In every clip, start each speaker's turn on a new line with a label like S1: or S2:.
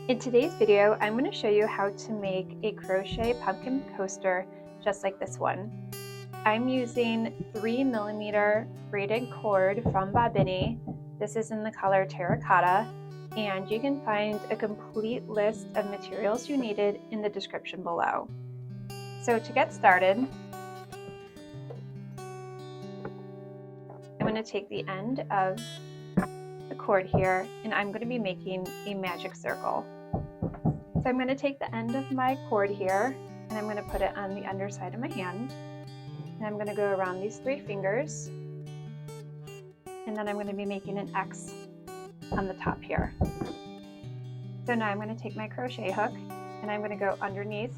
S1: In today's video, I'm going to show you how to make a crochet pumpkin coaster just like this one. I'm using 3mm braided cord from Bobbiny. This is in the color terracotta, and you can find a complete list of materials you needed in the description below. So to get started, I'm going to take the end of the cord here and I'm going to be making a magic circle. So I'm going to take the end of my cord here and I'm going to put it on the underside of my hand, and I'm going to go around these 3 fingers, and then I'm going to be making an X on the top here. So now I'm going to take my crochet hook and I'm going to go underneath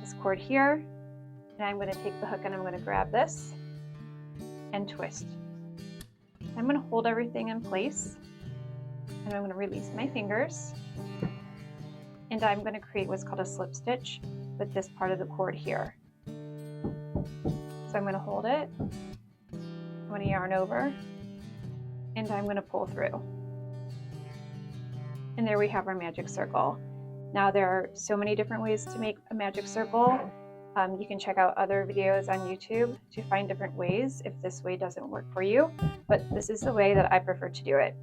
S1: this cord here, and I'm going to take the hook and I'm going to grab this and twist. I'm going to hold everything in place and I'm going to release my fingers, and I'm going to create what's called a slip stitch with this part of the cord here. So I'm going to hold it, I'm going to yarn over, and I'm going to pull through. And there we have our magic circle. Now there are so many different ways to make a magic circle. You can check out other videos on YouTube to find different ways if this way doesn't work for you, but this is the way that I prefer to do it.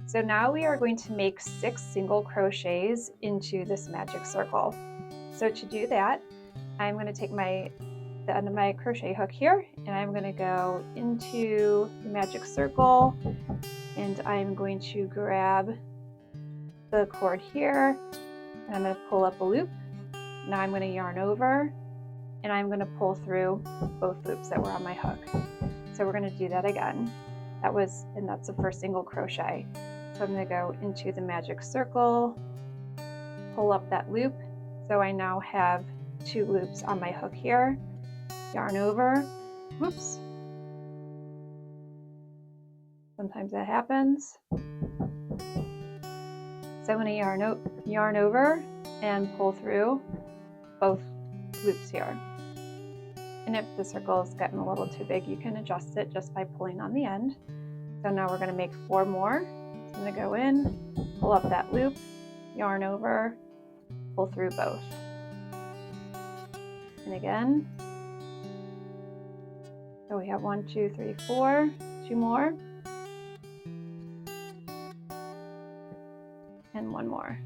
S1: So now we are going to make 6 single crochets into this magic circle. So to do that, I'm going to take the end of my crochet hook here and I'm going to go into the magic circle, and I'm going to grab the cord here and I'm going to pull up a loop. Now I'm going to yarn over and I'm going to pull through both loops that were on my hook. So we're going to do that again. That's the first single crochet. So I'm going to go into the magic circle, pull up that loop. So I now have 2 loops on my hook here, yarn over, whoops, sometimes that happens. So I'm going to yarn over and pull through both loops here. And if the circle is getting a little too big, you can adjust it just by pulling on the end. So now we're going to make 4 more. So I'm going to go in, pull up that loop, yarn over, pull through both. And again. So we have 1, 2, 3, 4, 2 more, and 1 more.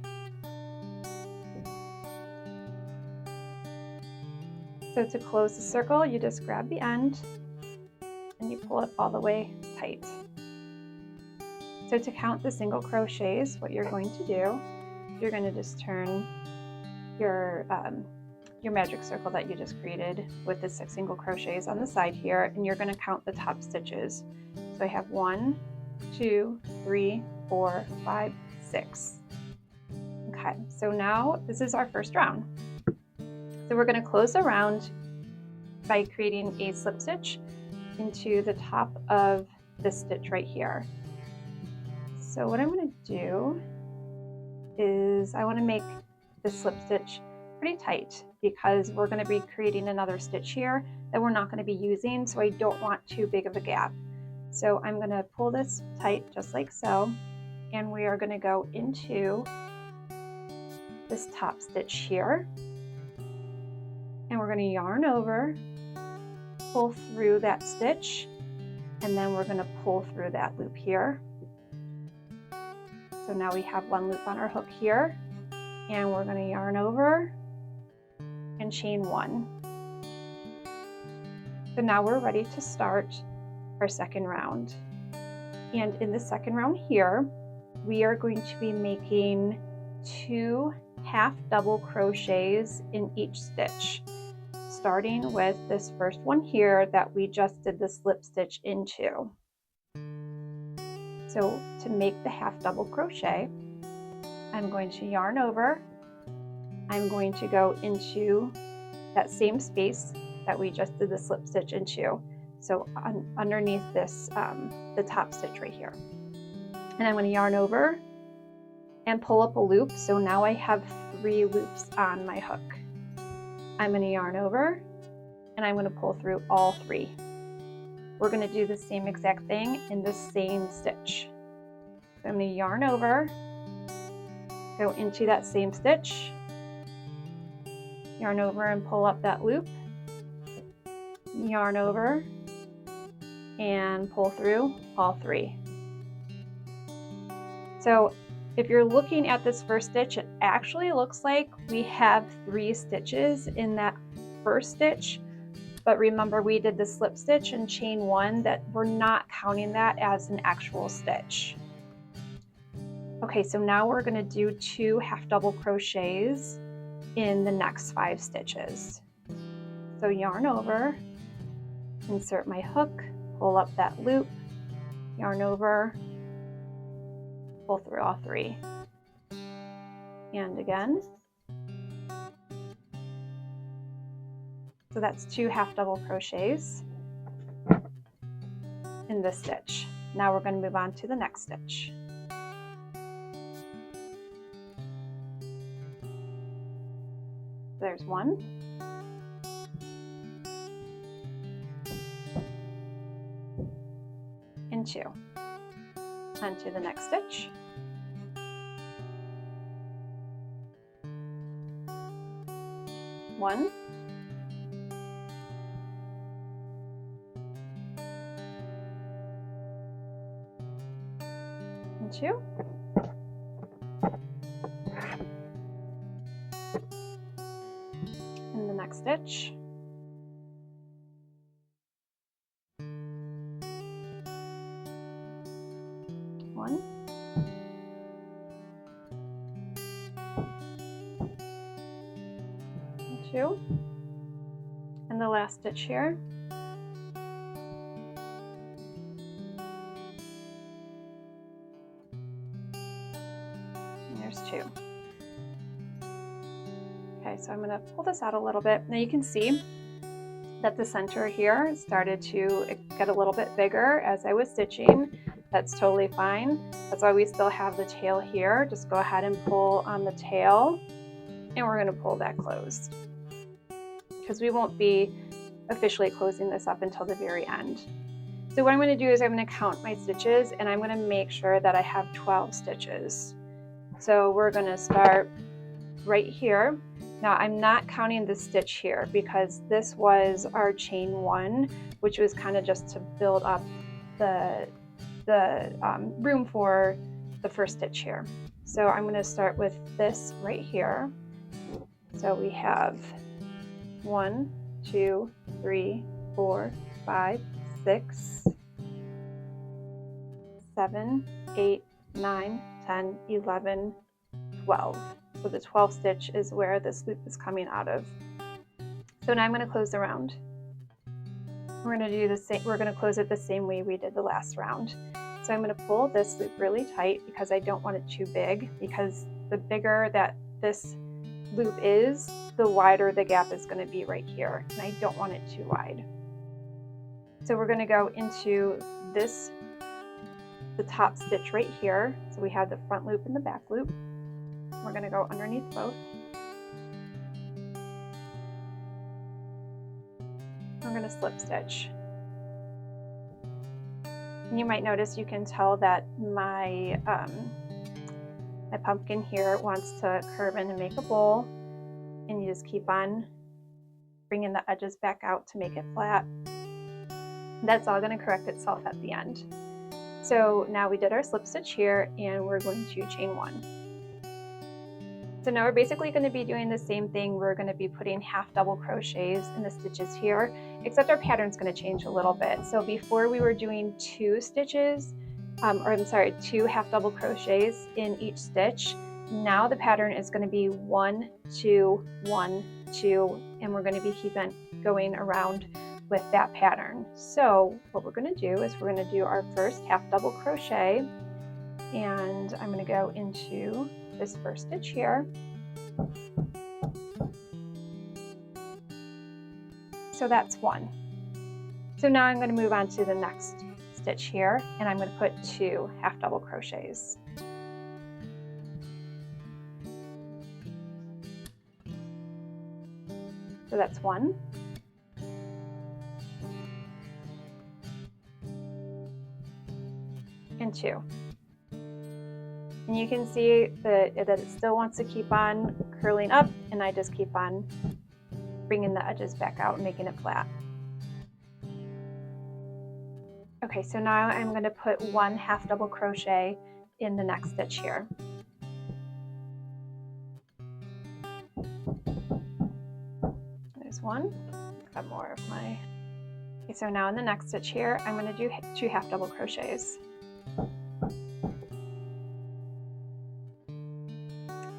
S1: So to close the circle, you just grab the end and you pull it all the way tight. So to count the single crochets, what you're going to do, you're going to just turn your magic circle that you just created with the 6 single crochets on the side here, and you're going to count the top stitches. So I have 1, 2, 3, 4, 5, 6. Okay, so now this is our first round. So we're going to close the round by creating a slip stitch into the top of this stitch right here. So what I'm going to do is I want to make the slip stitch pretty tight because we're going to be creating another stitch here that we're not going to be using, so I don't want too big of a gap. So I'm going to pull this tight just like so, and we are going to go into this top stitch here, and we're going to yarn over, pull through that stitch, and then we're going to pull through that loop here. So now we have 1 loop on our hook here, and we're going to yarn over and chain 1. So now we're ready to start our second round. And in the second round here, we are going to be making 2 half double crochets in each stitch, starting with this first one here that we just did the slip stitch into. So to make the half double crochet, I'm going to yarn over, I'm going to go into that same space that we just did the slip stitch into, so underneath this the top stitch right here, and I'm going to yarn over and pull up a loop. So now I have 3 loops on my hook. I'm going to yarn over and I'm going to pull through all 3. We're going to do the same exact thing in the same stitch. So I'm going to yarn over go into that same stitch, yarn over and pull up that loop, yarn over and pull through all 3. So if you're looking at this first stitch, it actually looks like we have 3 stitches in that first stitch, but remember we did the slip stitch and chain 1, that we're not counting that as an actual stitch. Okay, so now we're going to do 2 half double crochets in the next 5 stitches. So yarn over, insert my hook, pull up that loop, yarn over, pull through all 3, and again. So that's 2 half double crochets in this stitch. Now we're going to move on to the next stitch. There's 1, and 2. Onto the next stitch. 1, and 2, and the next stitch. 1, and 2, and the last stitch here. And there's 2. Okay, so I'm going to pull this out a little bit. Now you can see that the center here started to get a little bit bigger as I was stitching. That's totally fine. That's why we still have the tail here. Just go ahead and pull on the tail, and we're going to pull that closed, because we won't be officially closing this up until the very end. So what I'm going to do is I'm going to count my stitches, and I'm going to make sure that I have 12 stitches. So we're going to start right here. Now I'm not counting the stitch here because this was our chain 1, which was kind of just to build up the room for the first stitch here. So I'm going to start with this right here. So we have 1, 2, 3, 4, 5, 6, 7, 8, 9, 10, 11, 12. So the 12th stitch is where this loop is coming out of. So now I'm going to close the round. We're going to do the same. We're going to close it the same way we did the last round. So I'm going to pull this loop really tight because I don't want it too big, because the bigger that this loop is, the wider the gap is going to be right here, and I don't want it too wide. So we're going to go into this, the top stitch right here. So we have the front loop and the back loop. We're going to go underneath both. We're going to slip stitch. And you might notice, you can tell that my my pumpkin here wants to curve in and make a bowl, and you just keep on bringing the edges back out to make it flat. That's all going to correct itself at the end. So now we did our slip stitch here, and we're going to chain 1. So now we're basically going to be doing the same thing. We're going to be putting half double crochets in the stitches here, except our pattern's going to change a little bit. So before we were doing 2 stitches, two half double crochets in each stitch. Now the pattern is going to be 1, 2, 1, 2, and we're going to be keeping going around with that pattern. So what we're going to do is we're going to do our first half double crochet, and I'm going to go into this first stitch here. So that's 1. So now I'm going to move on to the next stitch here, and I'm going to put 2 half double crochets. So that's 1. And 2. And you can see that it still wants to keep on curling up, and I just keep on bringing the edges back out and making it flat. Okay, so now I'm going to put 1 half double crochet in the next stitch here. There's one. Got more of my... Okay, so now in the next stitch here, I'm going to do 2 half double crochets.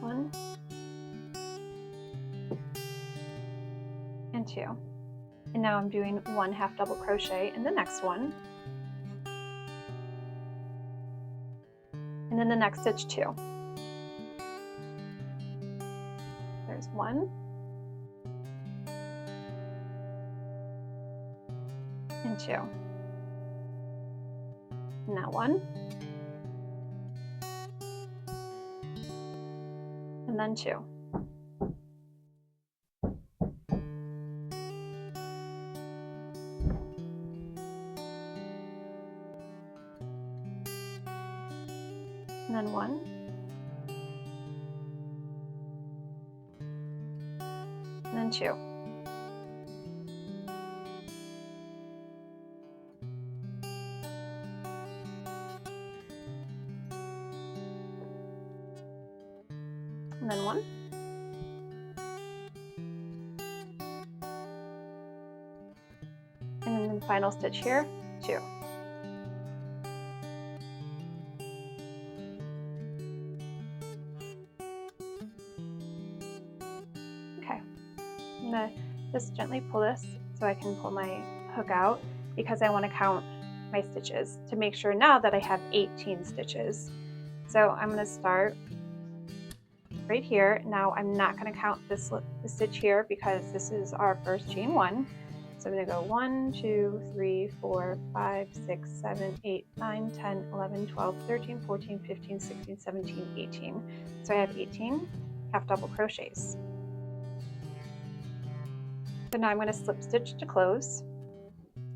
S1: 1 and 2. And now I'm doing 1 half double crochet in the next one. And then the next stitch 2. There's 1 and 2. And now 1 and then 2. And then 1 and then 2. And then 1 and then the final stitch here, 2. Okay, I'm going to just gently pull this so I can pull my hook out, because I want to count my stitches to make sure now that I have 18 stitches. So I'm going to start right here. Now I'm not going to count this stitch here because this is our first chain 1. So I'm going to go 1, 2, 3, 4, 5, 6, 7, 8, 9, 10, 11, 12, 13, 14, 15, 16, 17, 18. So I have 18 half double crochets. So now I'm going to slip stitch to close,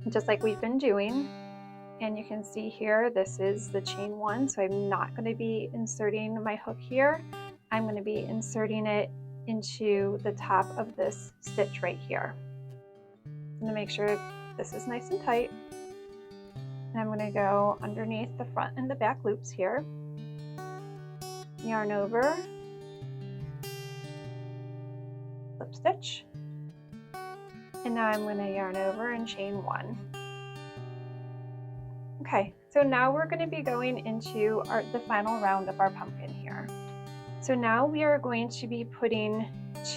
S1: just like we've been doing. And you can see here, this is the chain 1, so I'm not going to be inserting my hook here. I'm going to be inserting it into the top of this stitch right here. I'm going to make sure this is nice and tight. And I'm going to go underneath the front and the back loops here, yarn over, slip stitch, and now I'm going to yarn over and chain 1. Okay, so now we're going to be going into the final round of our pumpkin here. So now we are going to be putting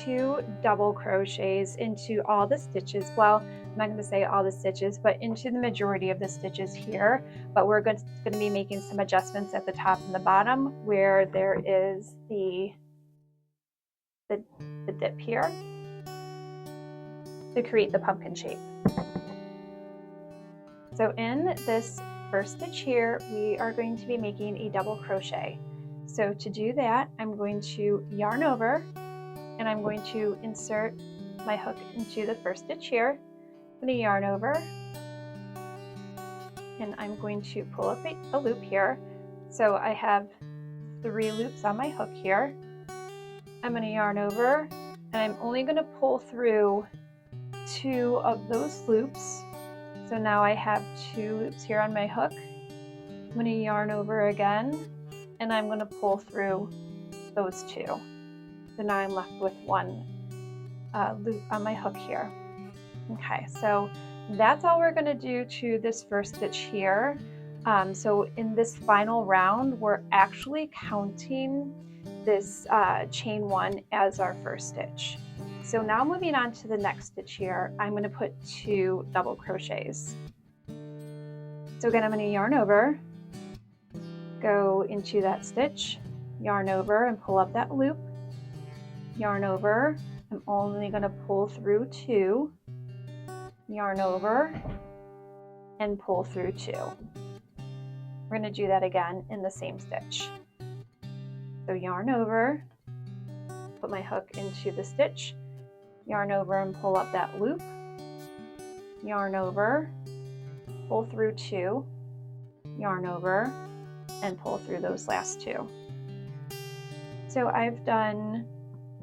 S1: 2 double crochets into all the stitches. Well, I'm not going to say all the stitches, but into the majority of the stitches here. But we're going to be making some adjustments at the top and the bottom where there is the dip here to create the pumpkin shape. So in this first stitch here, we are going to be making a double crochet. So to do that, I'm going to yarn over and I'm going to insert my hook into the first stitch here. I'm going to yarn over and I'm going to pull up a loop here. So I have 3 loops on my hook here. I'm going to yarn over and I'm only going to pull through 2 of those loops. So now I have 2 loops here on my hook. I'm going to yarn over again and I'm going to pull through those 2. So now I'm left with 1 loop on my hook here. Okay, so that's all we're going to do to this first stitch here. So in this final round, we're actually counting this chain 1 as our first stitch. So now moving on to the next stitch here, I'm going to put 2 double crochets. So again, I'm going to yarn over, go into that stitch, yarn over and pull up that loop, yarn over, I'm only going to pull through 2, yarn over and pull through 2. We're going to do that again in the same stitch. So yarn over, put my hook into the stitch, yarn over and pull up that loop, yarn over, pull through 2, yarn over and pull through those last 2. So I've done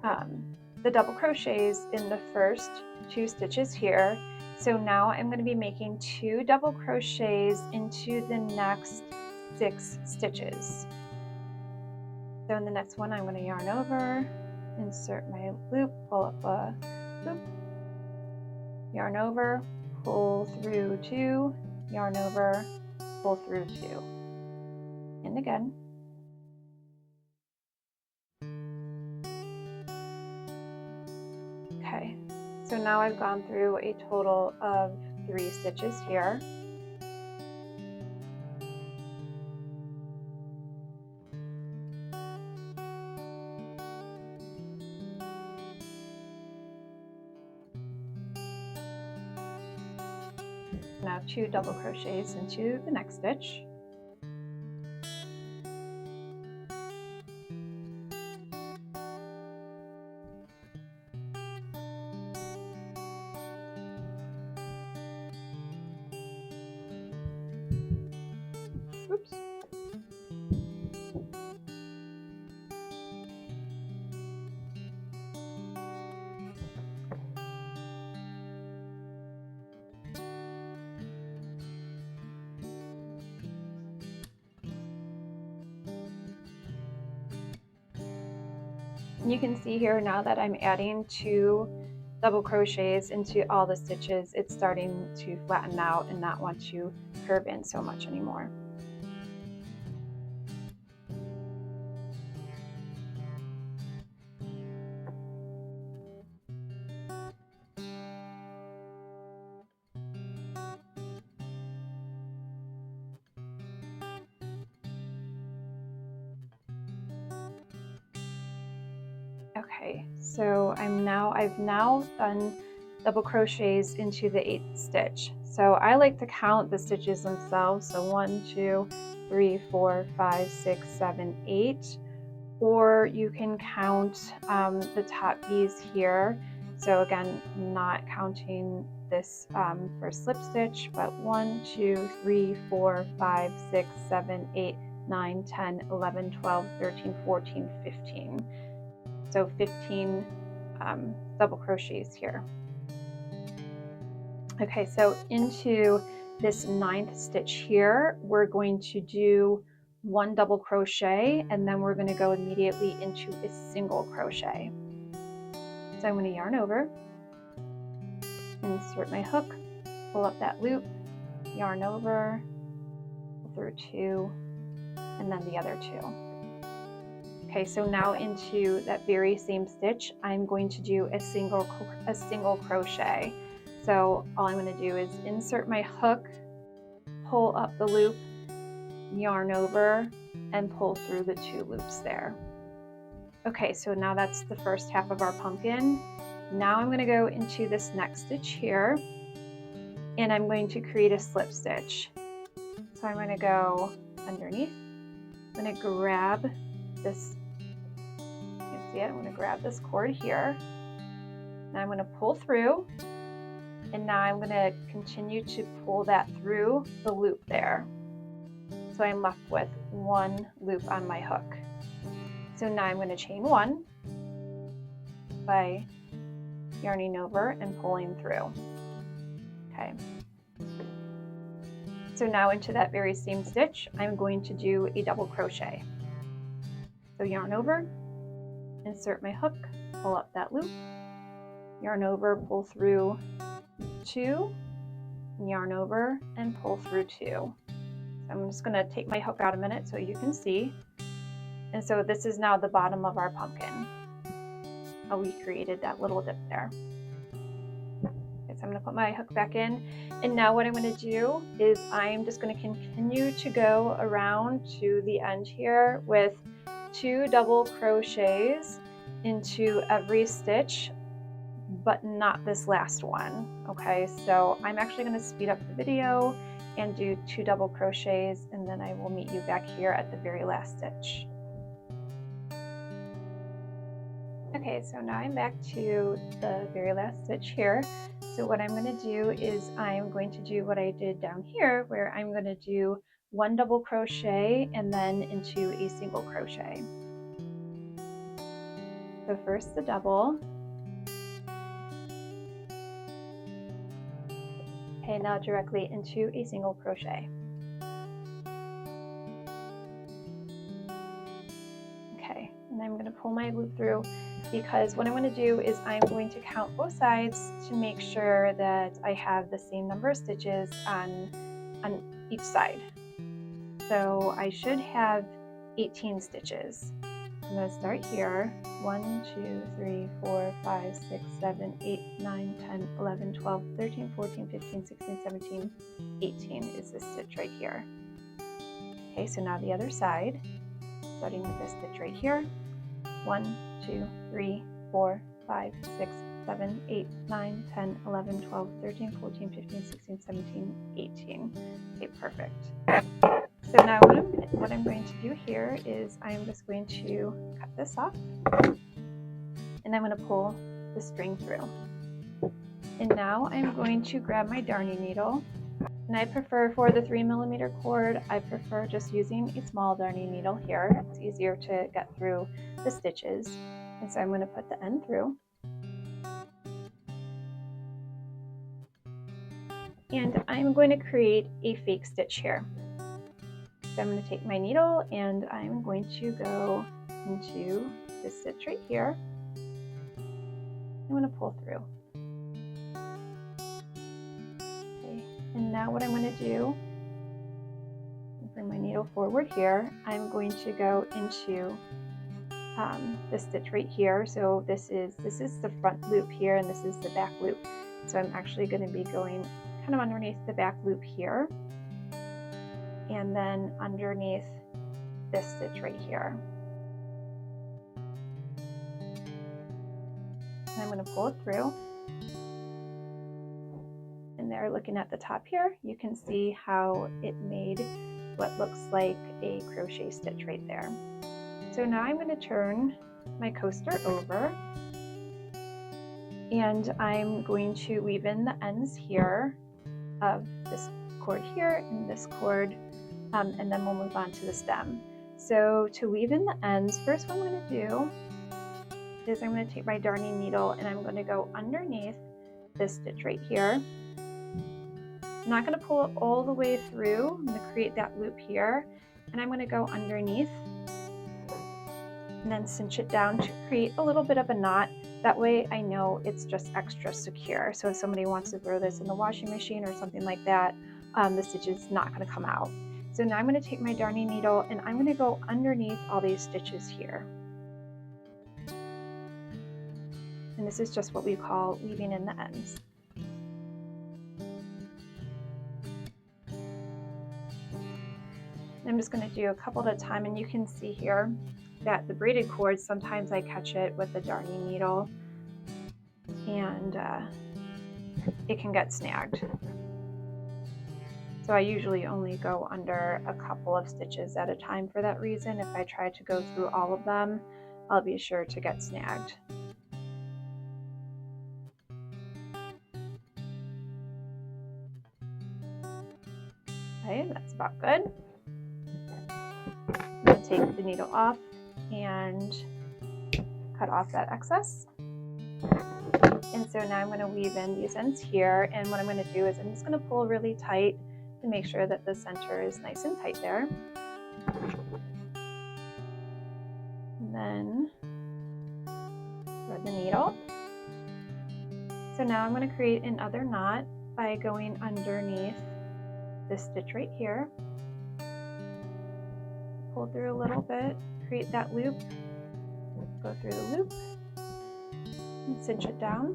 S1: the double crochets in the first 2 stitches here. So now I'm going to be making 2 double crochets into the next 6 stitches. So in the next one, I'm going to yarn over, insert my loop, pull up a loop, yarn over, pull through 2, yarn over, pull through 2, and again. Okay, so now I've gone through a total of 3 stitches here. Now 2 double crochets into the next stitch. Oops. You can see here now that I'm adding 2 double crochets into all the stitches, it's starting to flatten out and not want to curve in so much anymore. Okay, so I've now done double crochets into the 8th stitch. So I like to count the stitches themselves. So 1, 2, 3, 4, 5, 6, 7, 8. Or you can count the top bees here. So again, not counting this first slip stitch, but 1, 2, 3, 4, 5, 6, 7, 8, 9, 10, 11, 12, 13, 14, 15. So 15 double crochets here. Okay, so into this 9th stitch here, we're going to do 1 double crochet, and then we're going to go immediately into a single crochet. So I'm going to yarn over, insert my hook, pull up that loop, yarn over, pull through 2, and then the other 2. Okay, so now into that very same stitch, I'm going to do a single crochet. So all I'm going to do is insert my hook, pull up the loop, yarn over, and pull through the 2 loops there. Okay, so now that's the first half of our pumpkin. Now I'm going to go into this next stitch here, and I'm going to create a slip stitch. So I'm going to go underneath. I'm going to grab this, you can see it, I'm going to grab this cord here. Now I'm going to pull through, and now I'm going to continue to pull that through the loop there. So I'm left with 1 loop on my hook. So now I'm going to chain 1 by yarning over and pulling through. Okay. So now into that very same stitch, I'm going to do a double crochet. So yarn over, insert my hook, pull up that loop, yarn over, pull through 2, yarn over, and pull through 2. So I'm just going to take my hook out a minute so you can see. And so this is now the bottom of our pumpkin. How we created that little dip there. Okay, so I'm going to put my hook back in, and now what I'm going to do is I'm just going to continue to go around to the end here with 2 double crochets into every stitch, but not this last one. Okay, so I'm actually going to speed up the video and do 2 double crochets, and then I will meet you back here at the very last stitch. Okay, so now I'm back to the very last stitch here. So what I'm going to do is I'm going to do what I did down here, where I'm going to do 1 double crochet and then into a single crochet. So first the double. Okay, now directly into a single crochet. Okay, and I'm going to pull my loop through, because what I'm going to do is I'm going to count both sides to make sure that I have the same number of stitches on each side. So I should have 18 stitches. I'm going to start here. 1, 2, 3, 4, 5, 6, 7, 8, 9, 10, 11, 12, 13, 14, 15, 16, 17, 18 is this stitch right here. Okay, so now the other side, starting with this stitch right here. 1, 2, 3, 4, 5, 6, 7, 8, 9, 10, 11, 12, 13, 14, 15, 16, 17, 18. Okay, perfect. So now what I'm going to do here is I'm just going to cut this off, and I'm going to pull the string through. And now I'm going to grab my darning needle, and I prefer, for the 3mm cord, I prefer just using a small darning needle here. It's easier to get through the stitches. And so I'm going to put the end through. And I'm going to create a fake stitch here. So I'm going to take my needle and I'm going to go into this stitch right here. I'm going to pull through. Okay. And now what I'm going to do, bring my needle forward here, I'm going to go into the stitch right here. So this is the front loop here, and this is the back loop. So I'm actually going to be going kind of underneath the back loop here, and then underneath this stitch right here. And I'm going to pull it through. And there, looking at the top here, you can see how it made what looks like a crochet stitch right there. So now I'm going to turn my coaster over, and I'm going to weave in the ends here of this cord here and this cord, and then we'll move on to the stem. So to weave in the ends, first what I'm going to do is I'm going to take my darning needle and I'm going to go underneath this stitch right here. I'm not going to pull it all the way through. I'm going to create that loop here, and I'm going to go underneath and then cinch it down to create a little bit of a knot. That way I know it's just extra secure. So if somebody wants to throw this in the washing machine or something like that, the stitch is not going to come out. So now I'm going to take my darning needle and I'm going to go underneath all these stitches here. And this is just what we call weaving in the ends. I'm just going to do a couple at a time, and you can see here that the braided cord, sometimes I catch it with the darning needle and it can get snagged. So I usually only go under a couple of stitches at a time for that reason. If I try to go through all of them, I'll be sure to get snagged. Okay, that's about good. I'm going to take the needle off and cut off that excess. And so now I'm going to weave in these ends here, and what I'm going to do is I'm just going to pull really tight to make sure that the center is nice and tight there. And then thread the needle. So now I'm going to create another knot by going underneath this stitch right here. Pull through a little bit, create that loop, go through the loop, and cinch it down.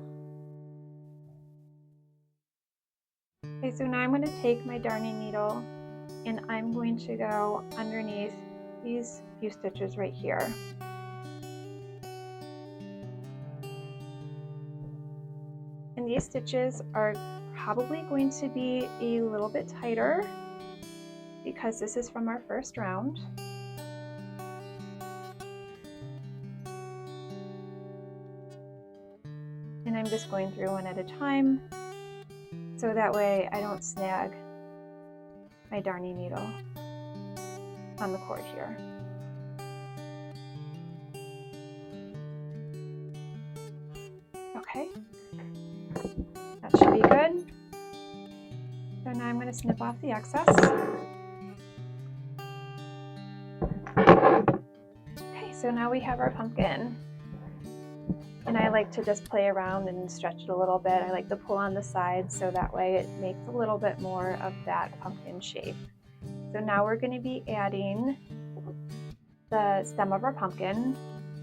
S1: Okay, so now I'm going to take my darning needle and I'm going to go underneath these few stitches right here. And these stitches are probably going to be a little bit tighter because this is from our first round. And I'm just going through one at a time, so that way I don't snag my darning needle on the cord here. Okay, that should be good. So now I'm going to snip off the excess. Okay, so now we have our pumpkin. And I like to just play around and stretch it a little bit. I like to pull on the sides so that way it makes a little bit more of that pumpkin shape. So now we're going to be adding the stem of our pumpkin.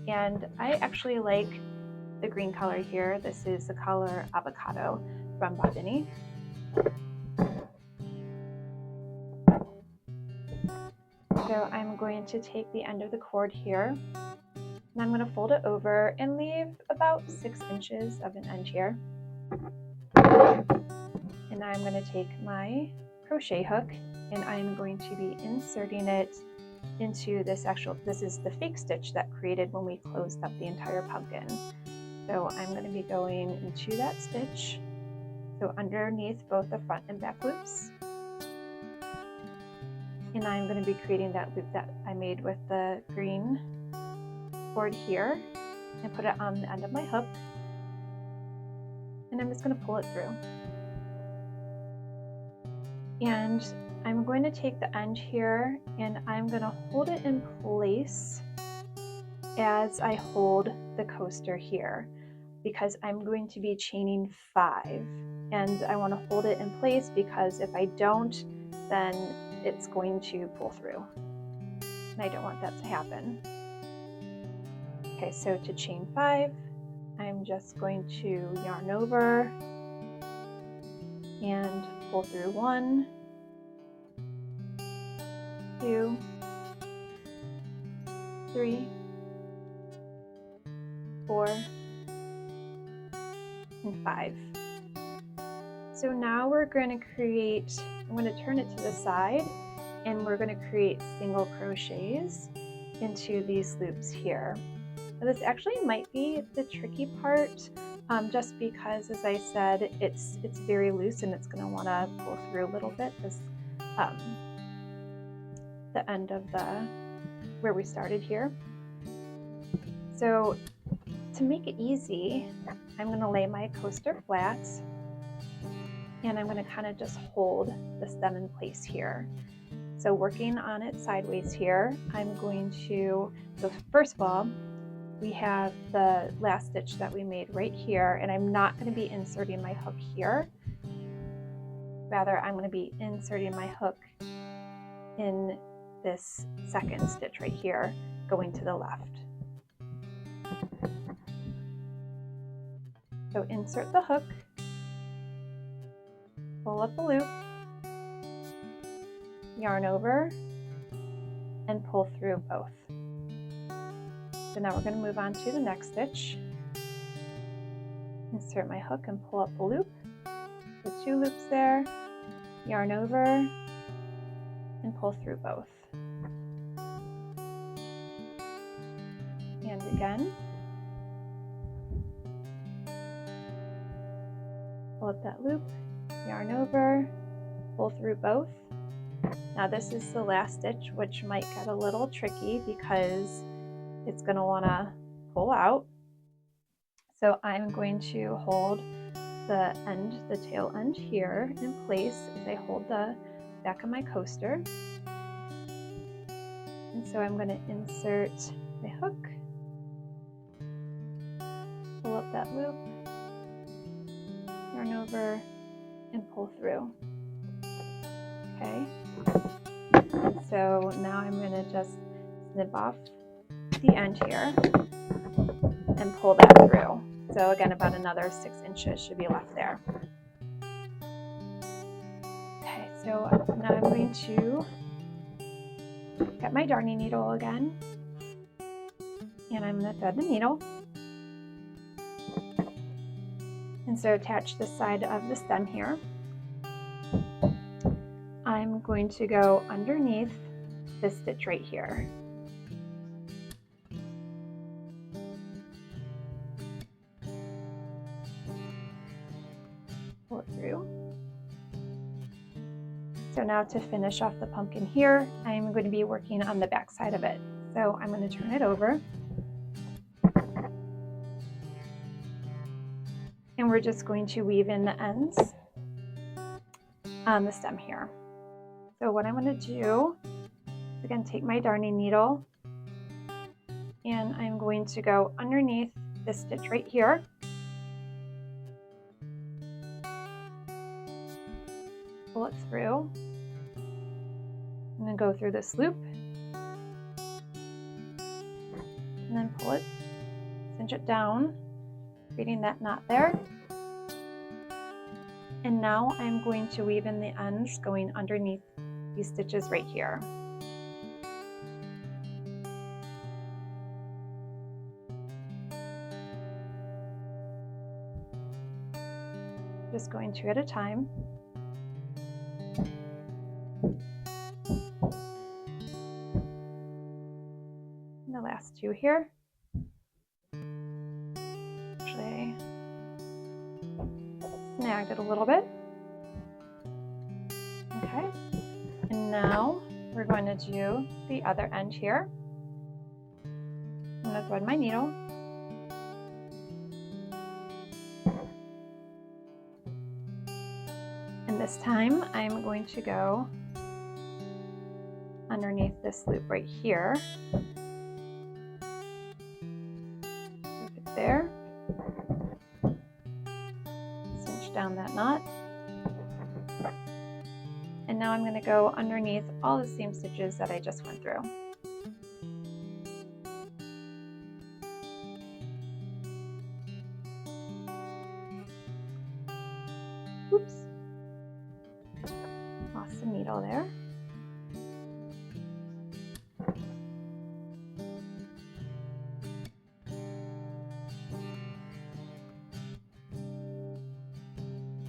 S1: And I actually like the green color here. This is the color Avocado from Bobbiny. So I'm going to take the end of the cord here, and I'm going to fold it over and leave about 6 inches of an end here. And now I'm going to take my crochet hook and I'm going to be inserting it into this is the fake stitch that created when we closed up the entire pumpkin. So I'm going to be going into that stitch, so underneath both the front and back loops. And I'm going to be creating that loop that I made with the green cord here and put it on the end of my hook. And I'm just going to pull it through. And I'm going to take the end here and I'm going to hold it in place as I hold the coaster here, because I'm going to be chaining 5. And I want to hold it in place because if I don't, then it's going to pull through. And I don't want that to happen. Okay, so to chain 5, I'm just going to yarn over and pull through 1, 2, 3, 4, and 5. So now we're going to create, I'm going to turn it to the side and we're going to create single crochets into these loops here. Now this actually might be the tricky part, just because, as I said, it's very loose and it's going to want to pull through a little bit. This the end of where we started here. So to make it easy, I'm going to lay my coaster flat and I'm going to kind of just hold the stem in place here. So working on it sideways here, I'm going to, so first of all, we have the last stitch that we made right here, and I'm not going to be inserting my hook here. Rather, I'm going to be inserting my hook in this second stitch right here, going to the left. So insert the hook, pull up a loop, yarn over, and pull through both. So now we're going to move on to the next stitch. Insert my hook and pull up a loop. The 2 loops there, yarn over, and pull through both. And again. Pull up that loop, yarn over, pull through both. Now this is the last stitch, which might get a little tricky because it's going to want to pull out. So I'm going to hold the tail end here in place as I hold the back of my coaster. And so I'm going to insert my hook, pull up that loop, yarn over, and pull through. Okay. And so now I'm going to just snip off the end here and pull that through. So again, about another 6 inches should be left there. Okay, so now I'm going to get my darning needle again, and I'm going to thread the needle. And so attach the side of the stem here. I'm going to go underneath this stitch right here. Pull it through. So now to finish off the pumpkin here, I'm going to be working on the back side of it. So I'm going to turn it over. And we're just going to weave in the ends on the stem here. So what I'm going to do is again take my darning needle and I'm going to go underneath this stitch right here. Pull it through. I'm going to go through this loop and then pull it, cinch it down, creating that knot there. And now I'm going to weave in the ends going underneath these stitches right here. Just going two at a time. And the last two here. Actually, snagged it a little bit. Okay. And now we're going to do the other end here. I'm going to thread my needle. And this time I'm going to go underneath this loop right here. Loop it there. Cinch down that knot. And now I'm going to go underneath all the same stitches that I just went through. Oops. Lost the needle there.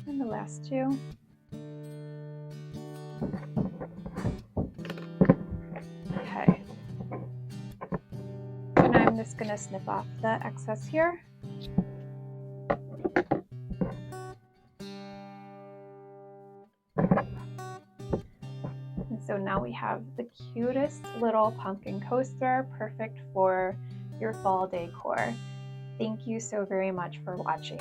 S1: And the last two. Okay. So now I'm just going to snip off the excess here. So now we have the cutest little pumpkin coaster, perfect for your fall decor. Thank you so very much for watching.